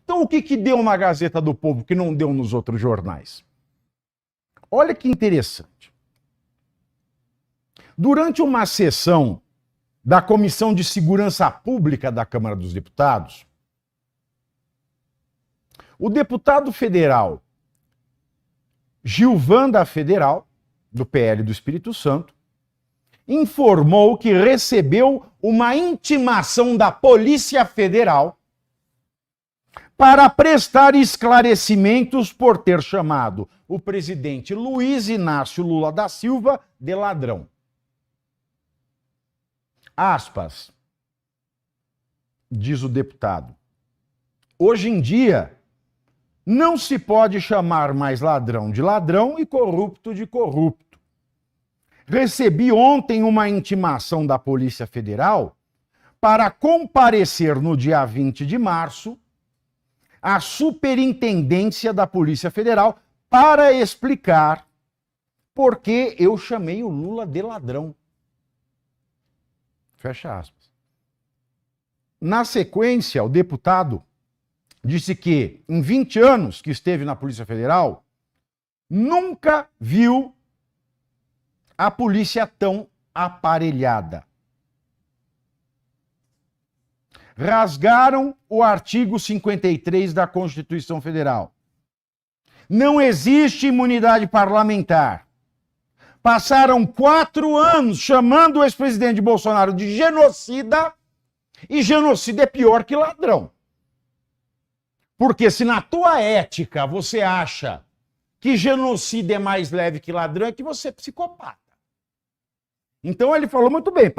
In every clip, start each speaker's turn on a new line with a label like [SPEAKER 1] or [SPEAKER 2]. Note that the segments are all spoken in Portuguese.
[SPEAKER 1] Então, o que deu na Gazeta do Povo que não deu nos outros jornais? Olha que interessante. Durante uma sessão da Comissão de Segurança Pública da Câmara dos Deputados, o deputado federal Gilvan da Federal, do PL do Espírito Santo, informou que recebeu uma intimação da Polícia Federal para prestar esclarecimentos por ter chamado o presidente Luiz Inácio Lula da Silva de ladrão. Aspas, diz o deputado. Hoje em dia, não se pode chamar mais ladrão de ladrão e corrupto de corrupto. Recebi ontem uma intimação da Polícia Federal para comparecer no dia 20 de março à Superintendência da Polícia Federal para explicar por que eu chamei o Lula de ladrão. Fecha aspas. Na sequência, o deputado disse que, em 20 anos que esteve na Polícia Federal, nunca viu a polícia tão aparelhada. Rasgaram o artigo 53 da Constituição Federal. Não existe imunidade parlamentar. Passaram 4 anos chamando o ex-presidente Bolsonaro de genocida, e genocida é pior que ladrão. Porque se na tua ética você acha que genocida é mais leve que ladrão, é que você é psicopata. Então ele falou muito bem,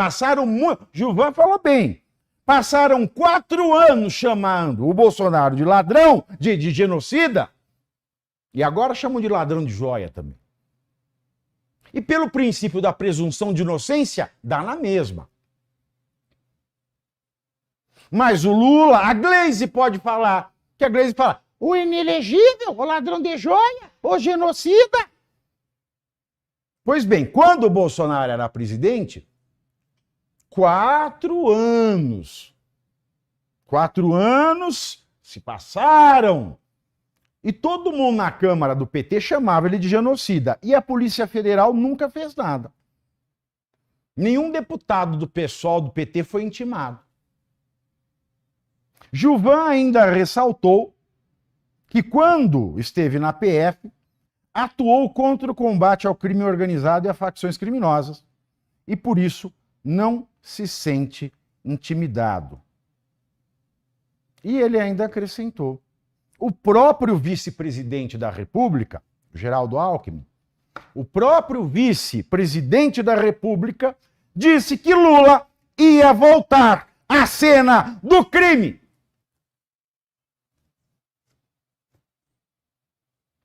[SPEAKER 1] Gilvan falou bem, passaram 4 anos chamando o Bolsonaro de ladrão, de genocida, e agora chamam de ladrão de joia também. E pelo princípio da presunção de inocência, dá na mesma. Mas o Lula, a Gleisi pode falar, que a Gleisi fala, o inelegível, o ladrão de joia, o genocida. Pois bem, quando o Bolsonaro era presidente, 4 anos. 4 anos se passaram. E todo mundo na Câmara do PT chamava ele de genocida. E a Polícia Federal nunca fez nada. Nenhum deputado do PSOL do PT foi intimado. Gilvan ainda ressaltou que quando esteve na PF, atuou contra o combate ao crime organizado e a facções criminosas. E por isso não se sente intimidado. E ele ainda acrescentou. O próprio vice-presidente da República, Geraldo Alckmin, o próprio vice-presidente da República disse que Lula ia voltar à cena do crime.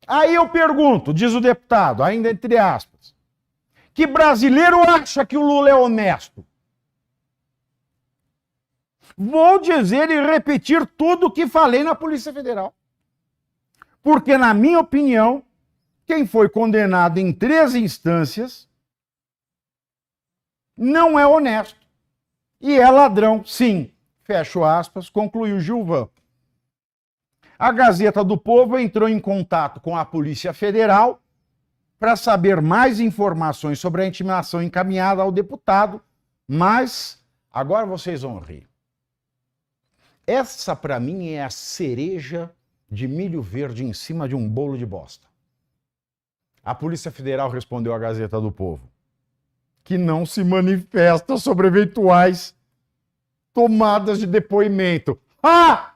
[SPEAKER 1] Aí eu pergunto, diz o deputado, ainda entre aspas, que brasileiro acha que o Lula é honesto? Vou dizer e repetir tudo o que falei na Polícia Federal. Porque, na minha opinião, quem foi condenado em 3 instâncias não é honesto. E é ladrão, sim. Fecho aspas, concluiu Gilvan. A Gazeta do Povo entrou em contato com a Polícia Federal para saber mais informações sobre a intimação encaminhada ao deputado, mas agora vocês vão rir. Essa, para mim, é a cereja de milho verde em cima de um bolo de bosta. A Polícia Federal respondeu à Gazeta do Povo que não se manifesta sobre eventuais tomadas de depoimento. Ah!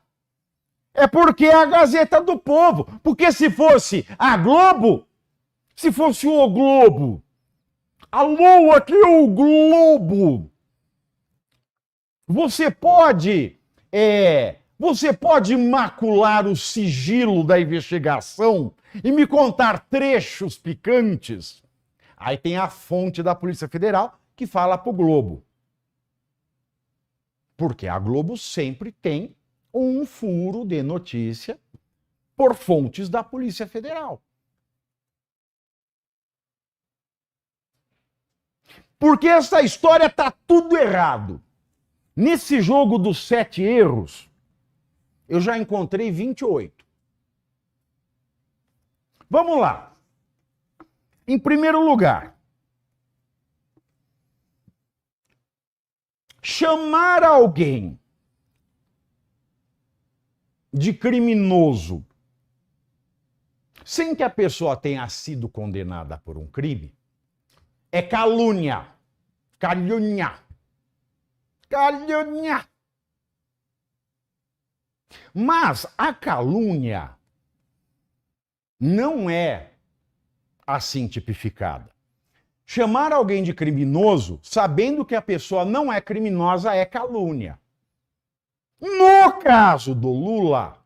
[SPEAKER 1] É porque é a Gazeta do Povo. Porque se fosse a Globo, se fosse o Globo, alô, aqui é o Globo, você pode macular o sigilo da investigação e me contar trechos picantes? Aí tem a fonte da Polícia Federal que fala pro Globo. Porque a Globo sempre tem um furo de notícia por fontes da Polícia Federal. Porque essa história tá tudo errado. Nesse jogo dos 7 erros, Eu já encontrei 28. Vamos lá. Em primeiro lugar, chamar alguém de criminoso sem que a pessoa tenha sido condenada por um crime é calúnia. Calúnia. Calúnia. Mas a calúnia não é assim tipificada. Chamar alguém de criminoso, sabendo que a pessoa não é criminosa, é calúnia. No caso do Lula,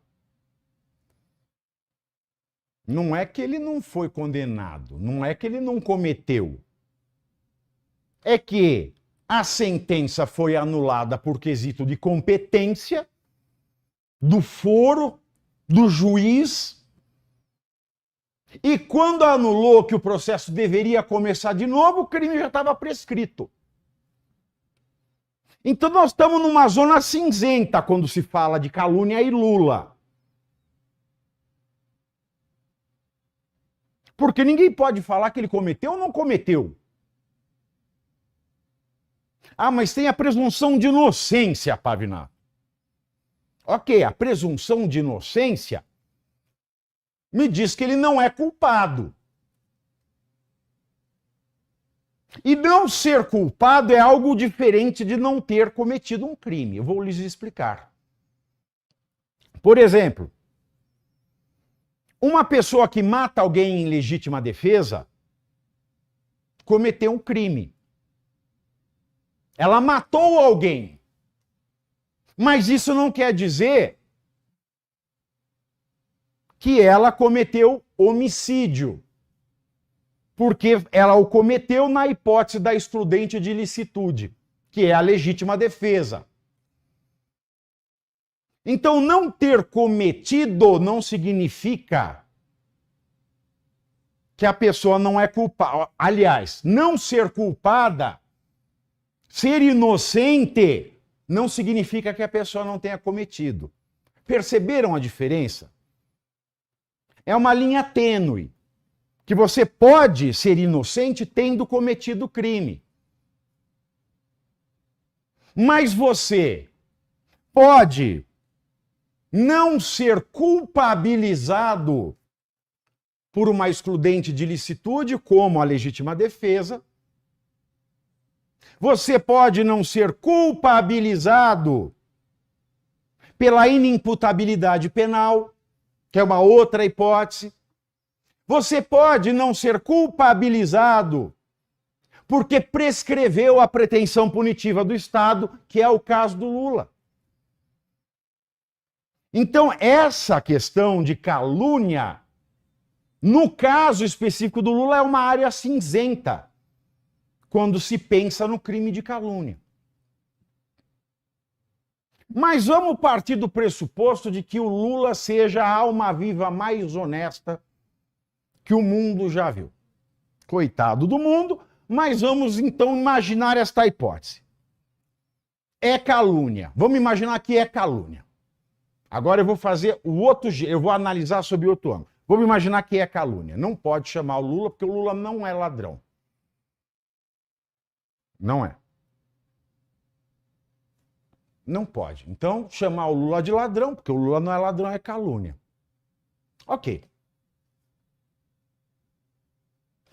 [SPEAKER 1] não é que ele não foi condenado, não é que ele não cometeu. É que a sentença foi anulada por quesito de competência do foro, do juiz. E quando anulou que o processo deveria começar de novo, o crime já estava prescrito. Então nós estamos numa zona cinzenta quando se fala de calúnia e Lula. Porque ninguém pode falar que ele cometeu ou não cometeu. Ah, mas tem a presunção de inocência, Pavinato. Ok, a presunção de inocência me diz que ele não é culpado. E não ser culpado é algo diferente de não ter cometido um crime. Eu vou lhes explicar. Por exemplo, uma pessoa que mata alguém em legítima defesa cometeu um crime. Ela matou alguém. Mas isso não quer dizer que ela cometeu homicídio, porque ela o cometeu na hipótese da excludente de ilicitude, que é a legítima defesa. Então, não ter cometido não significa que a pessoa não é culpada. Aliás, não ser culpada, ser inocente, não significa que a pessoa não tenha cometido. Perceberam a diferença? É uma linha tênue, que você pode ser inocente tendo cometido crime. Mas você pode não ser culpabilizado por uma excludente de ilicitude, como a legítima defesa. Você pode não ser culpabilizado pela inimputabilidade penal, que é uma outra hipótese. Você pode não ser culpabilizado porque prescreveu a pretensão punitiva do Estado, que é o caso do Lula. Então, essa questão de calúnia, no caso específico do Lula, é uma área cinzenta, quando se pensa no crime de calúnia. Mas vamos partir do pressuposto de que o Lula seja a alma viva mais honesta que o mundo já viu. Coitado do mundo, mas vamos então imaginar esta hipótese. É calúnia. Vamos imaginar que é calúnia. Agora eu vou fazer o outro jeito, eu vou analisar sob outro ângulo. Vamos imaginar que é calúnia. Não pode chamar o Lula, porque o Lula não é ladrão. Não é. Não pode. Então, chamar o Lula de ladrão, porque o Lula não é ladrão, é calúnia. Ok.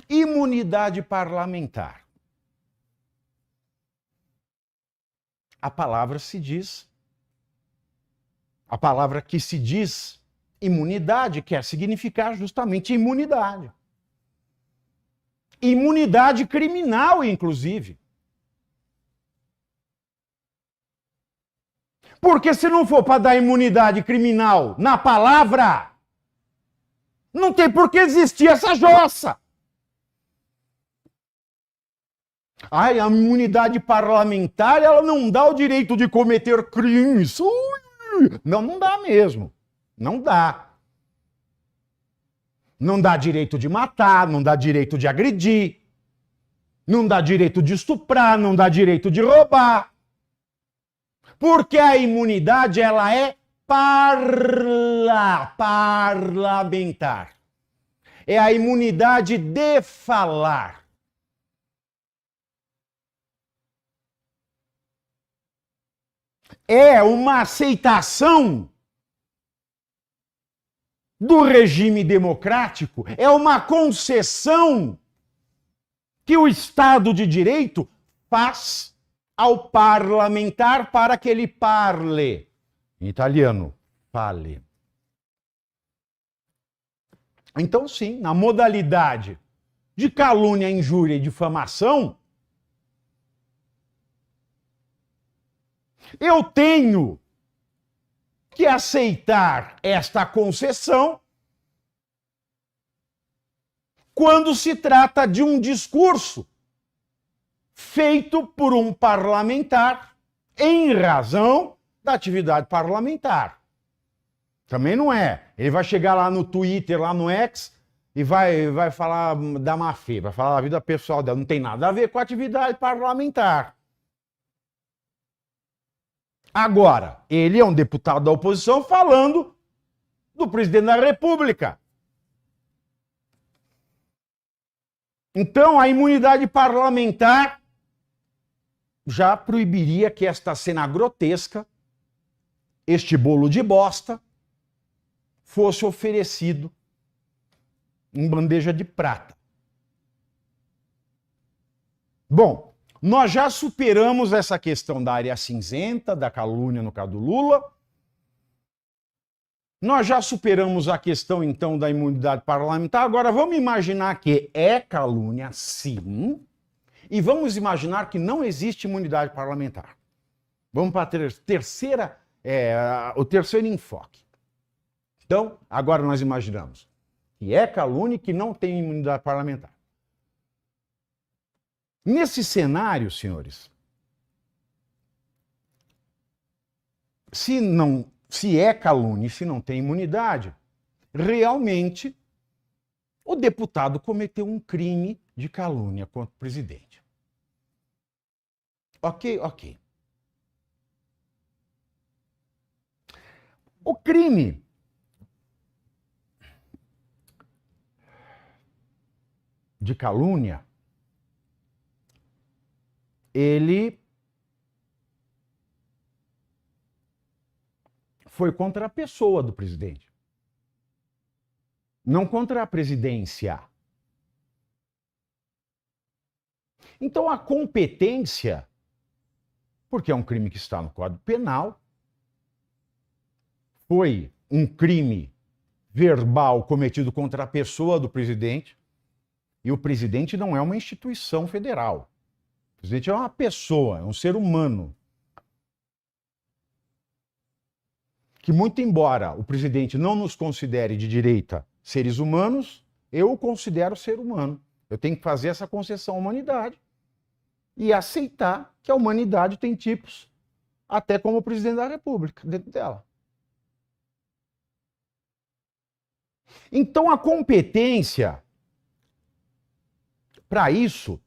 [SPEAKER 1] Imunidade parlamentar. A palavra se diz, a palavra que se diz imunidade quer significar justamente imunidade. Imunidade criminal, inclusive. Porque se não for para dar imunidade criminal na palavra, não tem por que existir essa jossa. Ai, a imunidade parlamentar, ela não dá o direito de cometer crimes. Não, não dá mesmo. Não dá. Não dá direito de matar, não dá direito de agredir, não dá direito de estuprar, não dá direito de roubar. Porque a imunidade, ela é parlamentar. É a imunidade de falar. É uma aceitação do regime democrático, é uma concessão que o Estado de Direito faz ao parlamentar para que ele parle. Em italiano, fale. Então, sim, na modalidade de calúnia, injúria e difamação, eu tenho que aceitar esta concessão quando se trata de um discurso feito por um parlamentar em razão da atividade parlamentar. Também não é. Ele vai chegar lá no Twitter, lá no X, e vai falar da má-fé, vai falar da vida pessoal dela. Não tem nada a ver com a atividade parlamentar. Agora, ele é um deputado da oposição falando do presidente da República. Então, a imunidade parlamentar já proibiria que esta cena grotesca, este bolo de bosta, fosse oferecido em bandeja de prata. Bom, nós já superamos essa questão da área cinzenta, da calúnia no caso do Lula. Nós já superamos a questão, então, da imunidade parlamentar. Agora, vamos imaginar que é calúnia, sim, e vamos imaginar que não existe imunidade parlamentar. Vamos para o terceiro enfoque. Então, agora nós imaginamos que é calúnia e que não tem imunidade parlamentar. Nesse cenário, senhores, se é calúnia e se não tem imunidade, realmente o deputado cometeu um crime de calúnia contra o presidente. Ok. O crime de calúnia, ele foi contra a pessoa do presidente, não contra a presidência. Então a competência, porque é um crime que está no Código Penal, foi um crime verbal cometido contra a pessoa do presidente, e o presidente não é uma instituição federal. O presidente é uma pessoa, é um ser humano. Que, muito embora o presidente não nos considere de direita seres humanos, eu o considero ser humano. Eu tenho que fazer essa concessão à humanidade e aceitar que a humanidade tem tipos, até como o presidente da República, dentro dela. Então, a competência para isso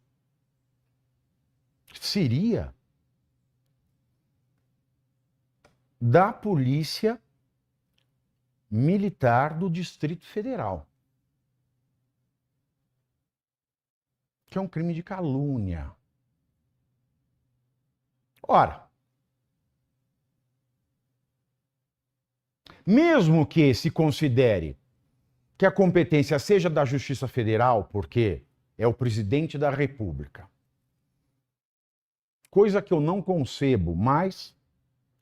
[SPEAKER 1] seria da Polícia Militar do Distrito Federal, que é um crime de calúnia. Ora, mesmo que se considere que a competência seja da Justiça Federal, porque é o presidente da República, coisa que eu não concebo, mas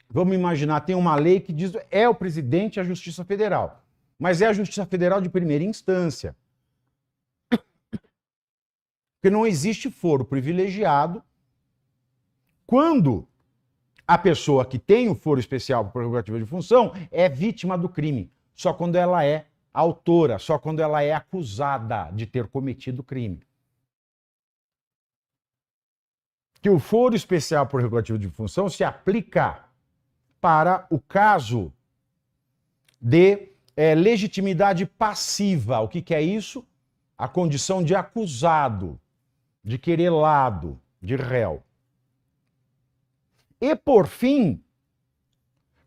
[SPEAKER 1] vamos imaginar, tem uma lei que diz é o presidente e a Justiça Federal, mas é a Justiça Federal de primeira instância. Porque não existe foro privilegiado quando a pessoa que tem o foro especial por prerrogativa de função é vítima do crime, só quando ela é autora, só quando ela é acusada de ter cometido o crime. Que o foro especial por prerrogativa de função se aplica para o caso de legitimidade passiva. O que é isso? A condição de acusado, de querelado, de réu. E, por fim,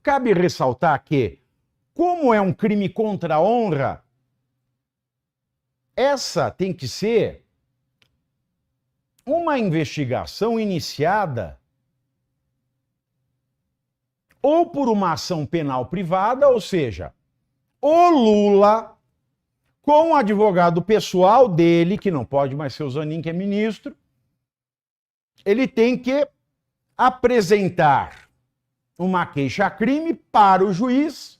[SPEAKER 1] cabe ressaltar que, como é um crime contra a honra, essa tem que ser uma investigação iniciada ou por uma ação penal privada, ou seja, o Lula, com o advogado pessoal dele, que não pode mais ser o Zanin, que é ministro, ele tem que apresentar uma queixa-crime para o juiz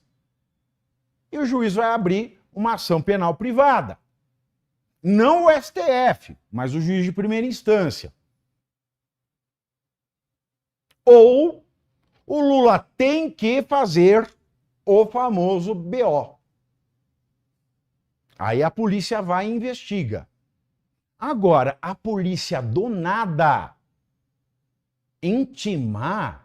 [SPEAKER 1] e o juiz vai abrir uma ação penal privada. Não o STF, mas o juiz de primeira instância. Ou o Lula tem que fazer o famoso BO. Aí a polícia vai e investiga. Agora, a polícia do nada intimar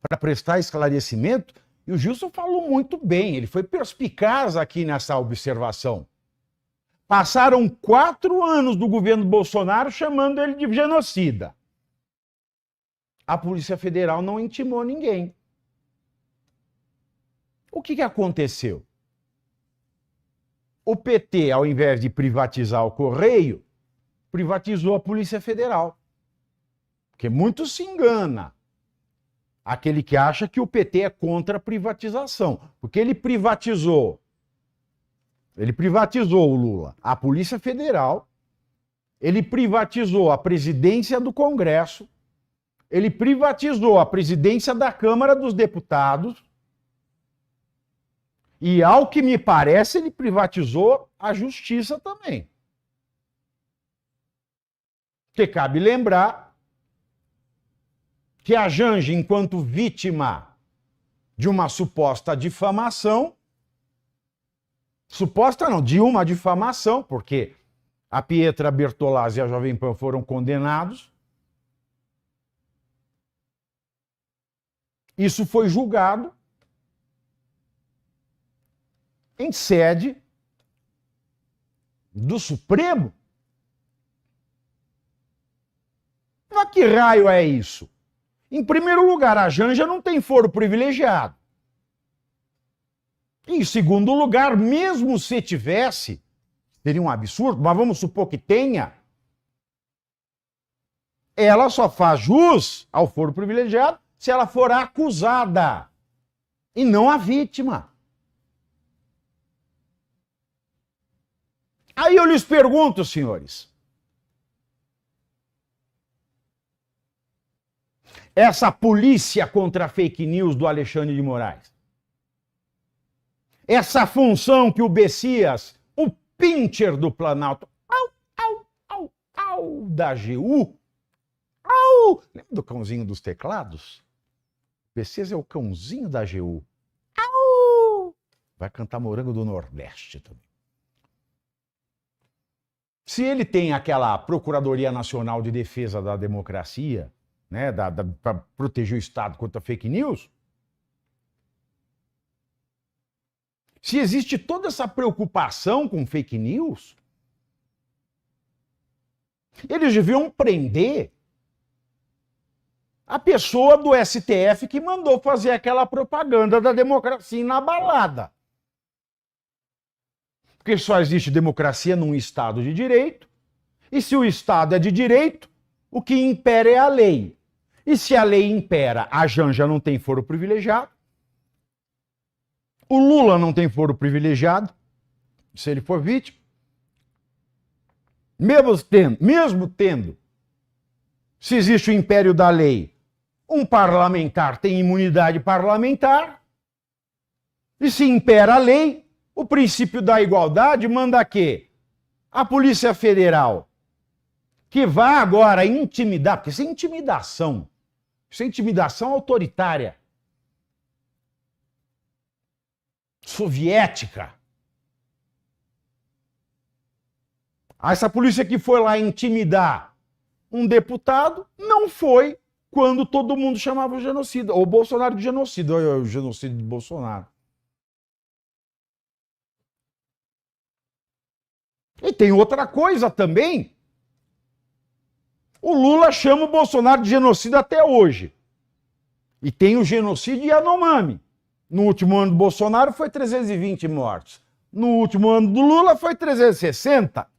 [SPEAKER 1] para prestar esclarecimento, e o Gilson falou muito bem, ele foi perspicaz aqui nessa observação. Passaram 4 anos do governo Bolsonaro chamando ele de genocida. A Polícia Federal não intimou ninguém. O que aconteceu? O PT, ao invés de privatizar o Correio, privatizou a Polícia Federal. Porque muito se engana aquele que acha que o PT é contra a privatização. Porque ele privatizou o Lula, a Polícia Federal, ele privatizou a presidência do Congresso, ele privatizou a presidência da Câmara dos Deputados e, ao que me parece, ele privatizou a Justiça também. Porque cabe lembrar que a Janja, enquanto vítima de uma suposta difamação, suposta não, de uma difamação, porque a Pietra Bertolazzi e a Jovem Pan foram condenados. Isso foi julgado em sede do Supremo. Mas que raio é isso? Em primeiro lugar, a Janja não tem foro privilegiado. Em segundo lugar, mesmo se tivesse, seria um absurdo, mas vamos supor que tenha, ela só faz jus ao foro privilegiado se ela for acusada e não a vítima. Aí eu lhes pergunto, senhores, essa polícia contra a fake news do Alexandre de Moraes, essa função que o Bessias, o pincher do Planalto, da AGU, lembra do cãozinho dos teclados? Bessias é o cãozinho da AGU. Vai cantar Morango do Nordeste também. Se ele tem aquela Procuradoria Nacional de Defesa da Democracia, né, para proteger o Estado contra fake news, se existe toda essa preocupação com fake news, eles deviam prender a pessoa do STF que mandou fazer aquela propaganda da democracia inabalada. Porque só existe democracia num Estado de direito, e se o Estado é de direito, o que impera é a lei. E se a lei impera, a Janja não tem foro privilegiado, o Lula não tem foro privilegiado, se ele for vítima, mesmo tendo, se existe o império da lei, um parlamentar tem imunidade parlamentar, e se impera a lei, o princípio da igualdade manda que a Polícia Federal, que vá agora intimidar, porque isso é intimidação autoritária, soviética. Essa polícia que foi lá intimidar um deputado não foi quando todo mundo chamava o genocida, ou o Bolsonaro de genocida, ou o genocídio de Bolsonaro. E tem outra coisa também. O Lula chama o Bolsonaro de genocida até hoje. E tem o genocídio Yanomami. No último ano do Bolsonaro foi 320 mortos. No último ano do Lula foi 360.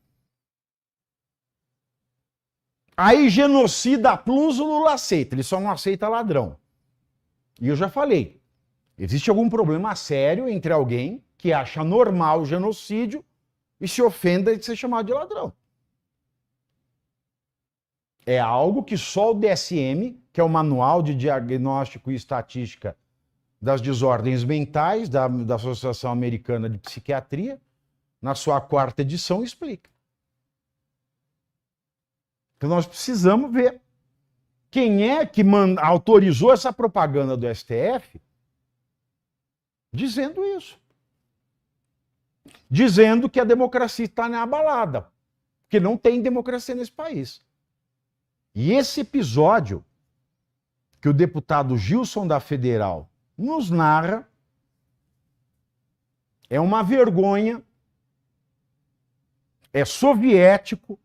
[SPEAKER 1] Aí genocida plus o Lula aceita, ele só não aceita ladrão. E eu já falei, existe algum problema sério entre alguém que acha normal o genocídio e se ofenda de ser chamado de ladrão. É algo que só o DSM, que é o Manual de Diagnóstico e Estatística das Desordens Mentais, da Associação Americana de Psiquiatria, na sua 4ª edição, explica. Então nós precisamos ver quem é que autorizou essa propaganda do STF dizendo isso. Dizendo que a democracia está abalada, porque não tem democracia nesse país. E esse episódio que o deputado Gilson da Federal nos narra é uma vergonha, é soviético,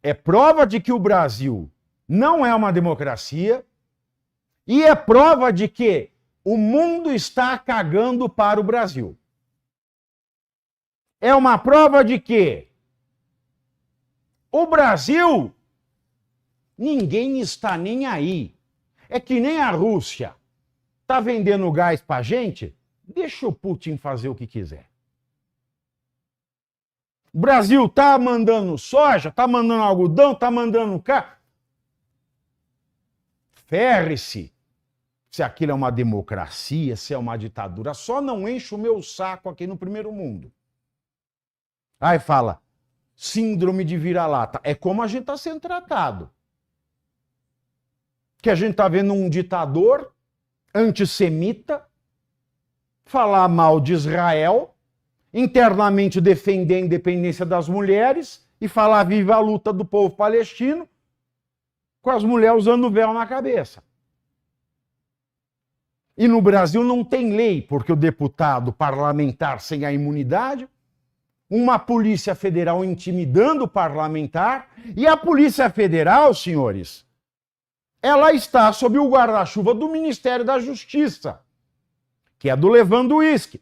[SPEAKER 1] é prova de que o Brasil não é uma democracia e é prova de que o mundo está cagando para o Brasil. É uma prova de que o Brasil, ninguém está nem aí. É que nem a Rússia está vendendo gás para a gente, deixa o Putin fazer o que quiser. O Brasil está mandando soja, está mandando algodão, está mandando carne. Ferre-se se aquilo é uma democracia, se é uma ditadura. Só não enche o meu saco aqui no primeiro mundo. Aí fala, síndrome de vira-lata. É como a gente está sendo tratado. Que a gente está vendo um ditador antissemita falar mal de Israel, internamente defender a independência das mulheres e falar viva a luta do povo palestino, com as mulheres usando véu na cabeça. E no Brasil não tem lei, porque o deputado parlamentar sem a imunidade, uma Polícia Federal intimidando o parlamentar, e a Polícia Federal, senhores, ela está sob o guarda-chuva do Ministério da Justiça, que é do Lewandowski,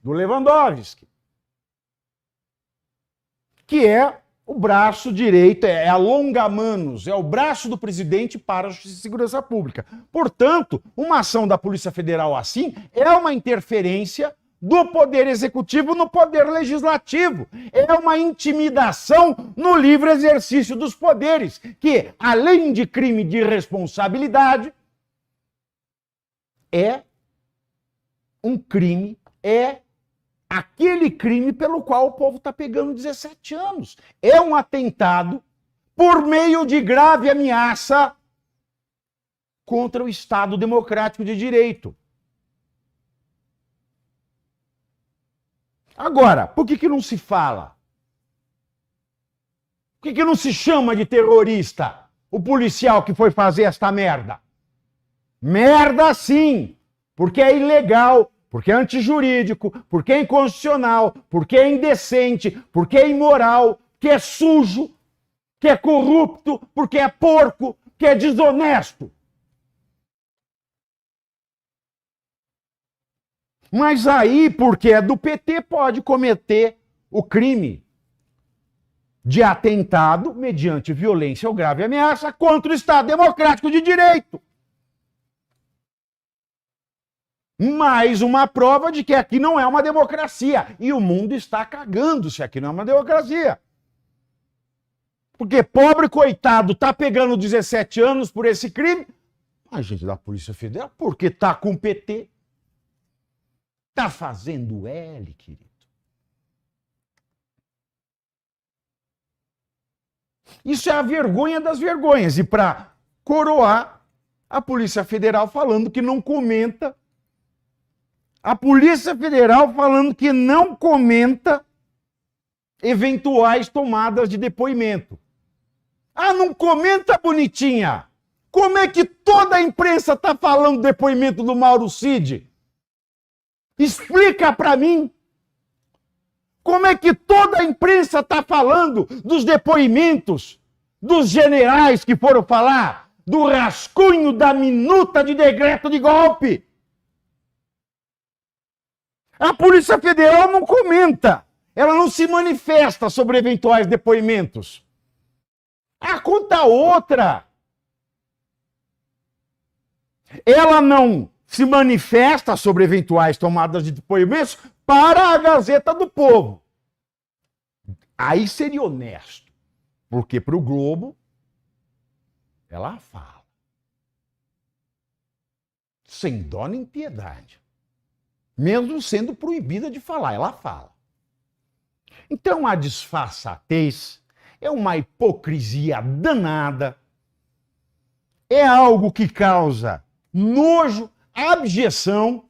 [SPEAKER 1] que é o braço direito, é a longa-manos, é o braço do presidente para a Justiça e Segurança Pública. Portanto, uma ação da Polícia Federal assim é uma interferência do Poder Executivo no Poder Legislativo. É uma intimidação no livre exercício dos poderes, que, além de crime de responsabilidade, é um crime, é aquele crime pelo qual o povo está pegando 17 anos. É um atentado por meio de grave ameaça contra o Estado Democrático de Direito. Agora, por que não se fala? Por que não se chama de terrorista o policial que foi fazer esta merda? Merda sim, porque é ilegal, porque é antijurídico, porque é inconstitucional, porque é indecente, porque é imoral, que é sujo, que é corrupto, porque é porco, que é desonesto. Mas aí, porque é do PT, pode cometer o crime de atentado mediante violência ou grave ameaça contra o Estado Democrático de Direito. Mais uma prova de que aqui não é uma democracia. E o mundo está cagando se aqui não é uma democracia. Porque pobre coitado tá pegando 17 anos por esse crime. A gente da Polícia Federal, porque tá com o PT. Tá fazendo L, querido. Isso é a vergonha das vergonhas. E para coroar, a Polícia Federal falando que não comenta. A Polícia Federal falando que não comenta eventuais tomadas de depoimento. Ah, não comenta, bonitinha? Como é que toda a imprensa está falando do depoimento do Mauro Cid? Explica para mim. Como é que toda a imprensa está falando dos depoimentos dos generais que foram falar, do rascunho da minuta de decreto de golpe. A Polícia Federal não comenta, ela não se manifesta sobre eventuais depoimentos. A conta outra. Ela não se manifesta sobre eventuais tomadas de depoimentos para a Gazeta do Povo. Aí seria honesto, porque para o Globo, ela fala. Sem dó nem piedade. Mesmo sendo proibida de falar, ela fala. Então a disfarçatez é uma hipocrisia danada, é algo que causa nojo, abjeção.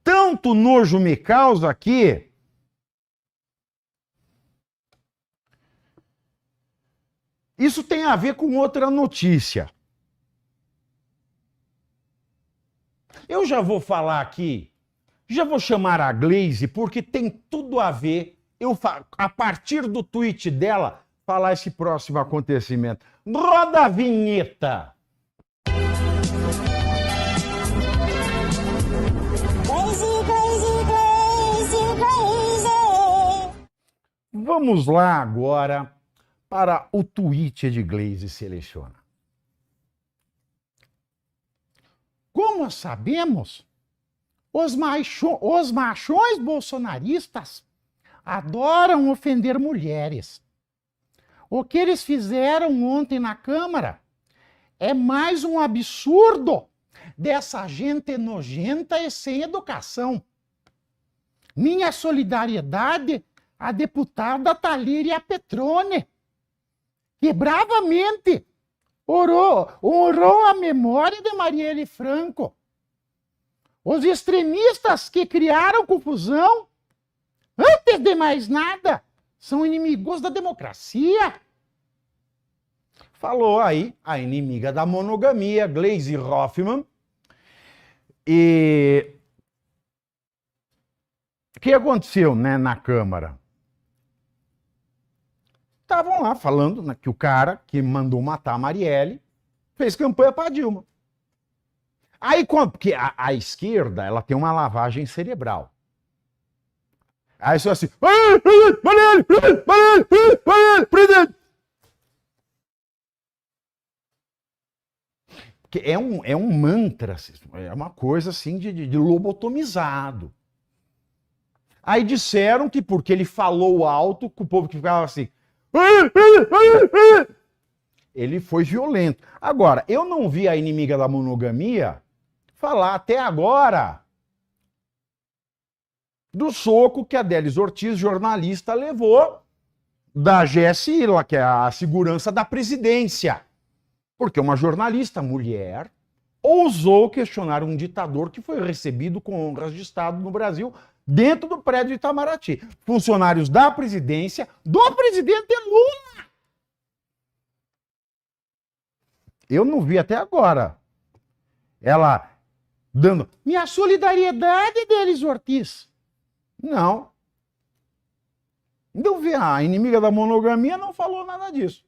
[SPEAKER 1] Tanto nojo me causa que isso tem a ver com outra notícia. Eu já vou falar aqui, já vou chamar a Glaze, porque tem tudo a ver, a partir do tweet dela, falar esse próximo acontecimento. Roda a vinheta! Vamos lá agora para o tweet de Glaze Seleciona. Como sabemos, os machões bolsonaristas adoram ofender mulheres. O que eles fizeram ontem na Câmara é mais um absurdo dessa gente nojenta e sem educação. Minha solidariedade à deputada Talíria Petrone, que bravamente honrou a memória de Marielle Franco. Os extremistas que criaram confusão, antes de mais nada, são inimigos da democracia. Falou aí a inimiga da monogamia, Glaze Hoffmann. E o que aconteceu, né, na Câmara? Estavam lá falando, né, que o cara que mandou matar a Marielle fez campanha para Dilma. Aí, porque a esquerda, ela tem uma lavagem cerebral. Aí só assim, Marielle, presidente. É um mantra, é uma coisa assim de lobotomizado. Aí disseram que porque ele falou alto, que o povo que ficava assim, ele foi violento. Agora, eu não vi a inimiga da monogamia falar até agora do soco que a Délis Ortiz, jornalista, levou da GSI, que é a segurança da presidência. Porque uma jornalista mulher ousou questionar um ditador que foi recebido com honras de Estado no Brasil, dentro do prédio de Itamaraty. Funcionários da presidência, do presidente Lula. Eu não vi até agora ela dando minha solidariedade, Délis Ortiz. Não. Não vi. A inimiga da monogamia não falou nada disso.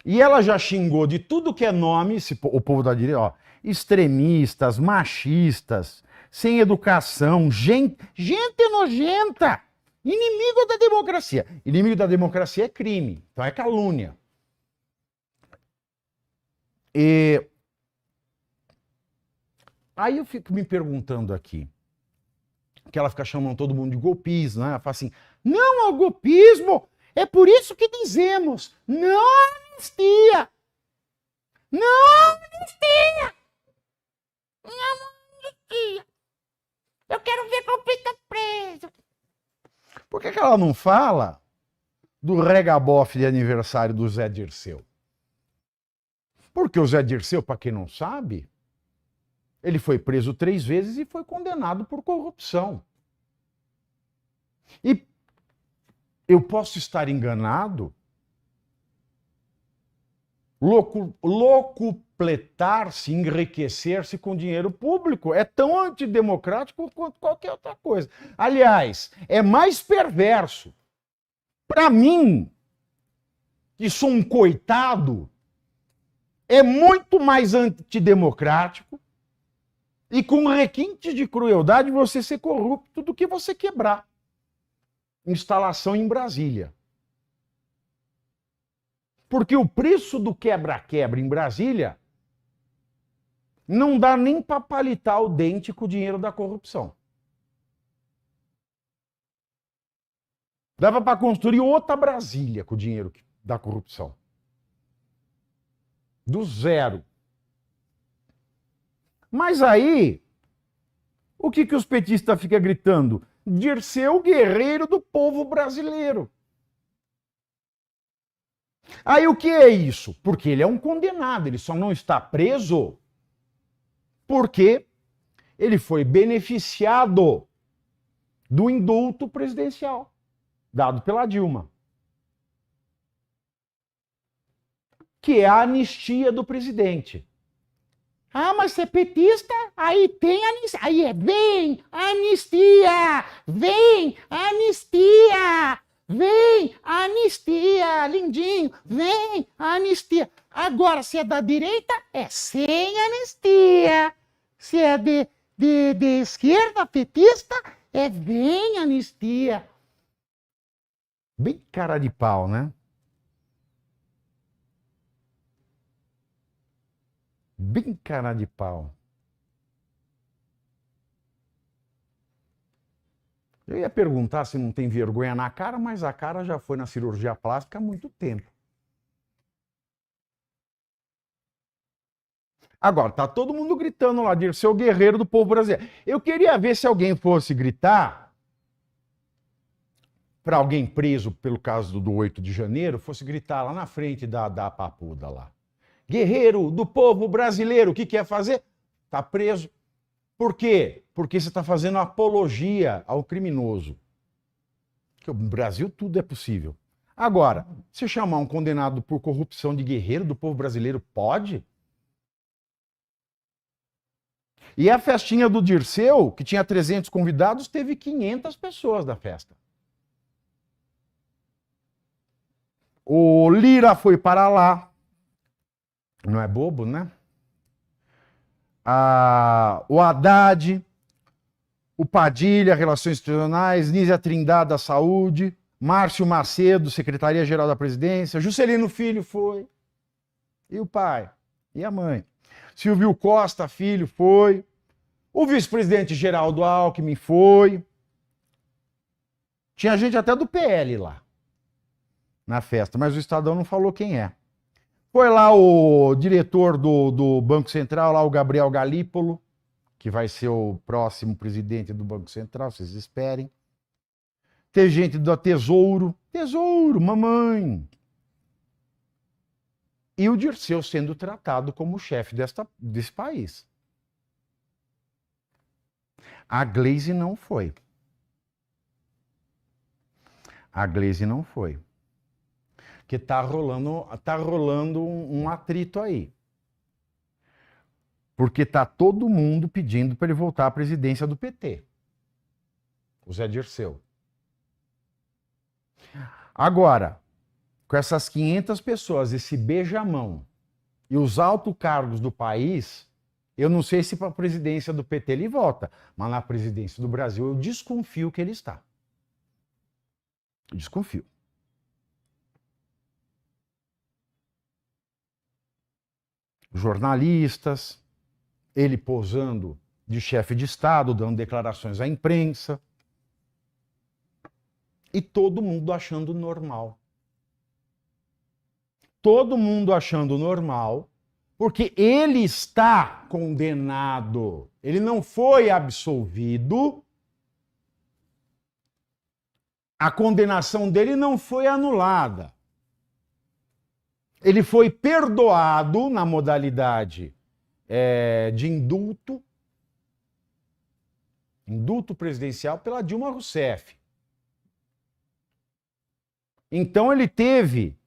[SPEAKER 1] E ela já xingou de tudo que é nome, o povo da direita, ó, extremistas, machistas, sem educação, gente nojenta, inimigo da democracia. Inimigo da democracia é crime, então é calúnia. E aí eu fico me perguntando aqui, que ela fica chamando todo mundo de golpismo, né? Ela fala assim, não ao golpismo, é por isso que dizemos, não anistia, não anistia, não anistia, eu quero ver conflito preso. Por que ela não fala do regabofe de aniversário do Zé Dirceu? Porque o Zé Dirceu, para quem não sabe, ele foi preso 3 vezes e foi condenado por corrupção. E eu posso estar enganado, locupletar-se, enriquecer-se com dinheiro público é tão antidemocrático quanto qualquer outra coisa. Aliás, é mais perverso. Para mim, que sou um coitado, é muito mais antidemocrático e com requintes de crueldade você ser corrupto do que você quebrar instalação em Brasília. Porque o preço do quebra-quebra em Brasília não dá nem para palitar o dente com o dinheiro da corrupção. Dava para construir outra Brasília com o dinheiro da corrupção. Do zero. Mas aí, o que os petistas ficam gritando? Dirceu, guerreiro do povo brasileiro. Aí o que é isso? Porque ele é um condenado, ele só não está preso porque ele foi beneficiado do indulto presidencial dado pela Dilma, que é a anistia do presidente. Ah, mas você é petista? Aí tem anistia. Aí vem anistia! Vem anistia! Vem anistia! Lindinho! Vem anistia! Agora, se é da direita, é sem anistia. Se é de esquerda, petista, é vem anistia. Bem cara de pau, né? Bem cara de pau. Eu ia perguntar se não tem vergonha na cara, mas a cara já foi na cirurgia plástica há muito tempo. Agora, tá todo mundo gritando lá, Dirceu guerreiro do povo brasileiro. Eu queria ver se alguém fosse gritar para alguém preso pelo caso do 8 de janeiro, fosse gritar lá na frente da papuda lá. Guerreiro do povo brasileiro, o que quer fazer? Tá preso. Por quê? Porque você está fazendo apologia ao criminoso. Porque no Brasil tudo é possível. Agora, se chamar um condenado por corrupção de guerreiro do povo brasileiro, pode? E a festinha do Dirceu, que tinha 300 convidados, teve 500 pessoas da festa. O Lira foi para lá. Não é bobo, né? O Haddad, o Padilha, Relações Institucionais, Nízia Trindade da Saúde, Márcio Macedo, Secretaria-Geral da Presidência, Juscelino Filho foi, e o pai, e a mãe. Silvio Costa, filho, foi. O vice-presidente Geraldo Alckmin foi. Tinha gente até do PL lá, na festa, mas o Estadão não falou quem é. Foi lá o diretor do Banco Central, lá o Gabriel Galípolo, que vai ser o próximo presidente do Banco Central, vocês esperem. Tem gente do Tesouro, mamãe. E o Dirceu sendo tratado como chefe desse país. A Gleisi não foi. A Gleisi não foi. Porque tá rolando um atrito aí. Porque tá todo mundo pedindo para ele voltar à presidência do PT. O Zé Dirceu. Agora, com essas 500 pessoas, esse beijamão e os altos cargos do país, eu não sei se para a presidência do PT ele volta, mas na presidência do Brasil eu desconfio que ele está. Eu desconfio. Jornalistas, ele posando de chefe de Estado, dando declarações à imprensa. E todo mundo achando normal. Todo mundo achando normal, porque ele está condenado. Ele não foi absolvido. A condenação dele não foi anulada. Ele foi perdoado na modalidade de indulto presidencial pela Dilma Rousseff. Então ele teve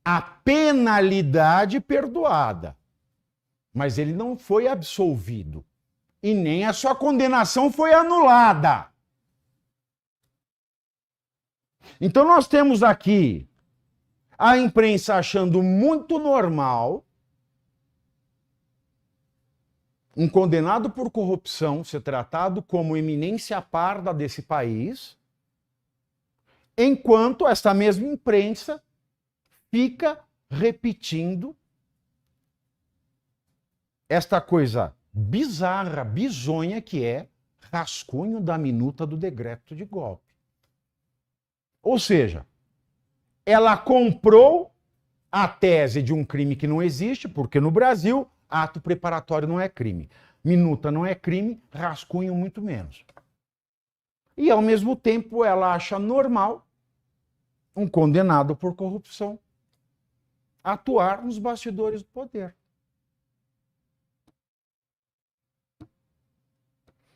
[SPEAKER 1] a penalidade perdoada, mas ele não foi absolvido e nem a sua condenação foi anulada. Então nós temos aqui A imprensa achando muito normal um condenado por corrupção ser tratado como eminência parda desse país, enquanto essa mesma imprensa fica repetindo esta coisa bizarra, bizonha que é rascunho da minuta do decreto de golpe. Ou seja, ela comprou a tese de um crime que não existe, porque no Brasil ato preparatório não é crime, minuta não é crime, rascunho muito menos. E ao mesmo tempo ela acha normal um condenado por corrupção atuar nos bastidores do poder.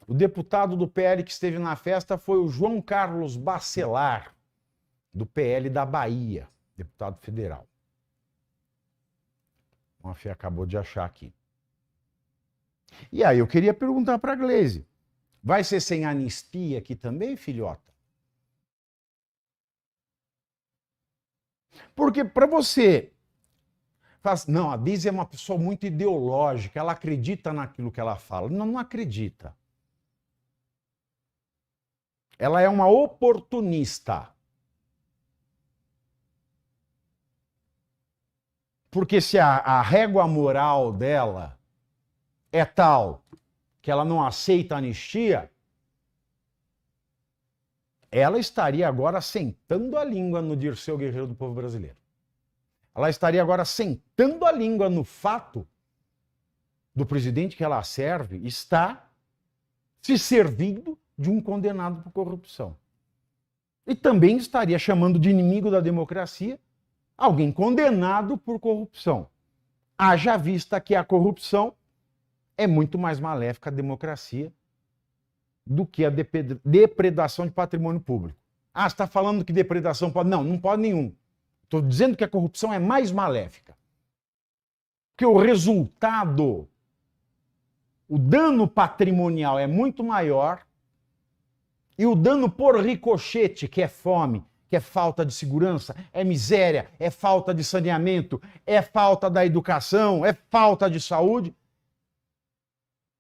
[SPEAKER 1] O deputado do PL que esteve na festa foi o João Carlos Bacelar, do PL da Bahia, deputado federal. O Mafia acabou de achar aqui. E aí eu queria perguntar para a Gleisi, vai ser sem anistia aqui também, filhota? Porque para você... Não, a Gleisi é uma pessoa muito ideológica, ela acredita naquilo que ela fala. Não, não acredita. Ela é uma oportunista. Porque se a régua moral dela é tal que ela não aceita a anistia, ela estaria agora sentando a língua no Dirceu Guerreiro do Povo Brasileiro. Ela estaria agora sentando a língua no fato do presidente que ela serve estar se servindo de um condenado por corrupção. E também estaria chamando de inimigo da democracia alguém condenado por corrupção. Haja vista que a corrupção é muito mais maléfica à democracia do que a depredação de patrimônio público. Ah, você está falando que depredação pode... Não, não pode nenhum. Estou dizendo que a corrupção é mais maléfica. Porque o resultado, o dano patrimonial é muito maior e o dano por ricochete, que é fome, que é falta de segurança, é miséria, é falta de saneamento, é falta da educação, é falta de saúde,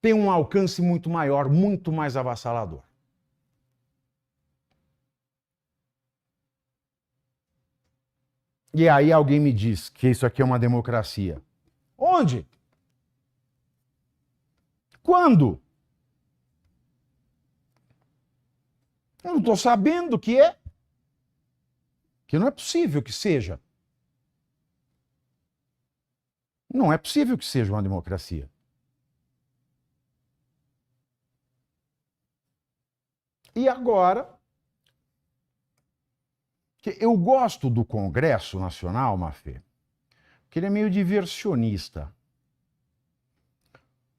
[SPEAKER 1] tem um alcance muito maior, muito mais avassalador. E aí alguém me diz que isso aqui é uma democracia. Onde? Quando? Eu não estou sabendo o que é. Que não é possível que seja. Não é possível que seja uma democracia. E agora, que eu gosto do Congresso Nacional, Mafê, que ele é meio diversionista.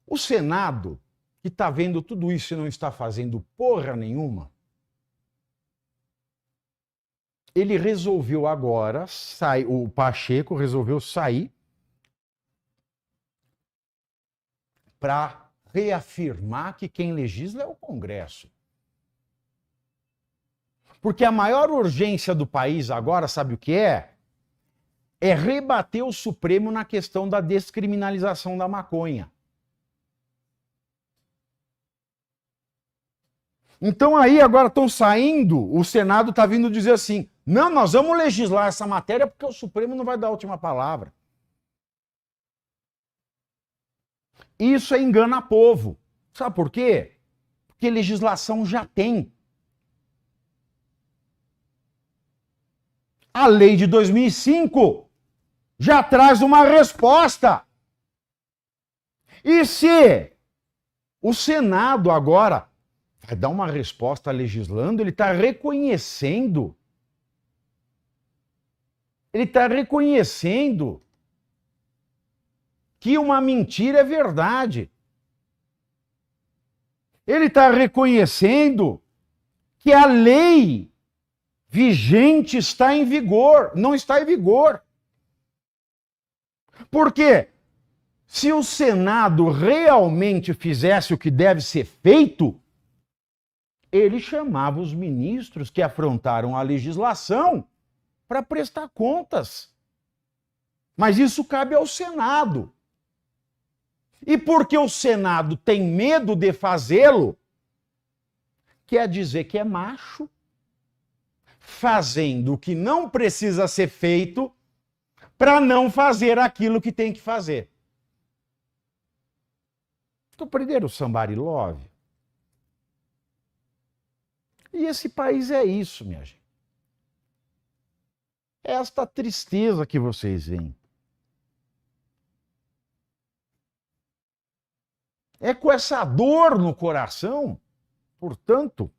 [SPEAKER 1] O Senado, que está vendo tudo isso e não está fazendo porra nenhuma, ele resolveu agora, o Pacheco resolveu sair para reafirmar que quem legisla é o Congresso. Porque a maior urgência do país agora, sabe o que é? É rebater o Supremo na questão da descriminalização da maconha. Então aí agora estão saindo, o Senado está vindo dizer assim, não, nós vamos legislar essa matéria porque o Supremo não vai dar a última palavra. Isso é engana povo. Sabe por quê? Porque legislação já tem. A lei de 2005 já traz uma resposta. E se o Senado agora vai dar uma resposta legislando, ele está reconhecendo que uma mentira é verdade. Ele está reconhecendo que a lei vigente está em vigor, não está em vigor. Por quê? Se o Senado realmente fizesse o que deve ser feito, ele chamava os ministros que afrontaram a legislação para prestar contas. Mas isso cabe ao Senado. E porque o Senado tem medo de fazê-lo, quer dizer que é macho, fazendo o que não precisa ser feito para não fazer aquilo que tem que fazer. Compreenderam o somebody love? E esse país é isso, minha gente. É esta tristeza que vocês veem. É com essa dor no coração, portanto,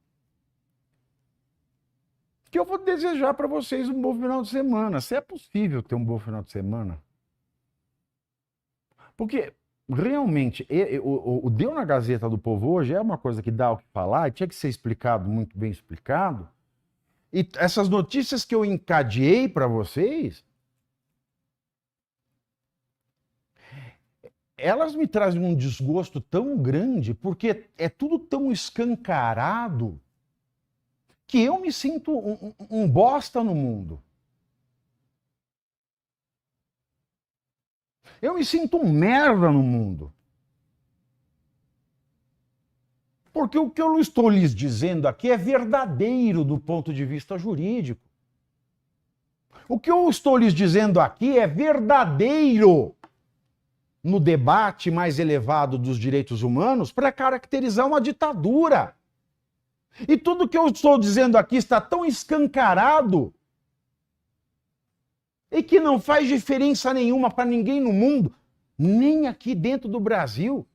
[SPEAKER 1] que eu vou desejar para vocês um bom final de semana. Se é possível ter um bom final de semana. Porque, realmente, o Deu na Gazeta do Povo hoje é uma coisa que dá o que falar, e tinha que ser explicado, muito bem explicado. E essas notícias que eu encadeei para vocês, elas me trazem um desgosto tão grande, porque é tudo tão escancarado, que eu me sinto um bosta no mundo. Eu me sinto um merda no mundo. Porque o que eu estou lhes dizendo aqui é verdadeiro do ponto de vista jurídico. O que eu estou lhes dizendo aqui é verdadeiro no debate mais elevado dos direitos humanos para caracterizar uma ditadura. E tudo que eu estou dizendo aqui está tão escancarado e que não faz diferença nenhuma para ninguém no mundo, nem aqui dentro do Brasil.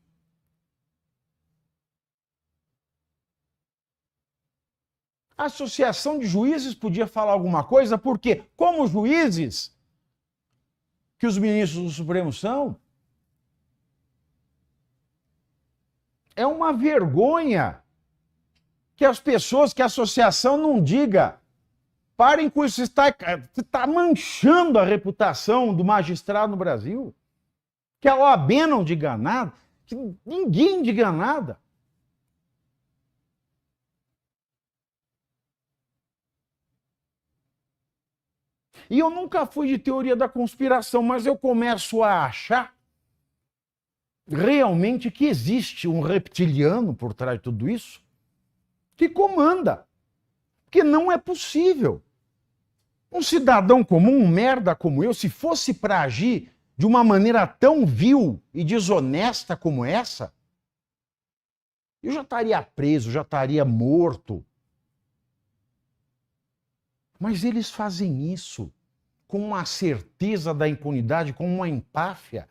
[SPEAKER 1] A Associação de Juízes podia falar alguma coisa, porque, como juízes que os ministros do Supremo são, é uma vergonha que as pessoas, que a associação não diga: parem com isso, você está manchando a reputação do magistrado no Brasil. Que a OAB não diga nada, que ninguém diga nada. E eu nunca fui de teoria da conspiração, mas eu começo a achar realmente que existe um reptiliano por trás de tudo isso que comanda. Porque não é possível. Um cidadão comum, um merda como eu, se fosse para agir de uma maneira tão vil e desonesta como essa, eu já estaria preso, já estaria morto. Mas eles fazem isso com uma certeza da impunidade, com uma empáfia,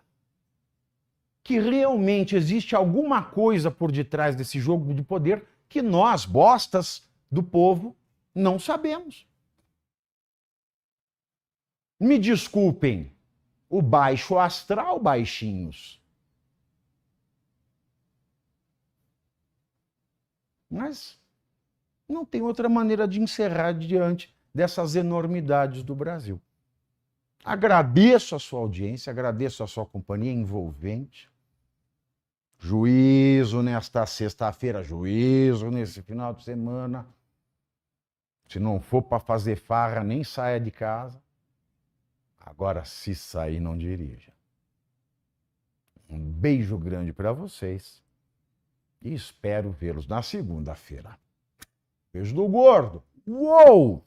[SPEAKER 1] que realmente existe alguma coisa por detrás desse jogo de poder que nós, bostas do povo, não sabemos. Me desculpem, o baixo astral, baixinhos. Mas não tem outra maneira de encerrar diante dessas enormidades do Brasil. Agradeço a sua audiência, agradeço a sua companhia envolvente. Juízo nesta sexta-feira, juízo nesse final de semana. Se não for para fazer farra, nem saia de casa. Agora, se sair, não dirija. Um beijo grande para vocês e espero vê-los na segunda-feira. Beijo do gordo. Uou!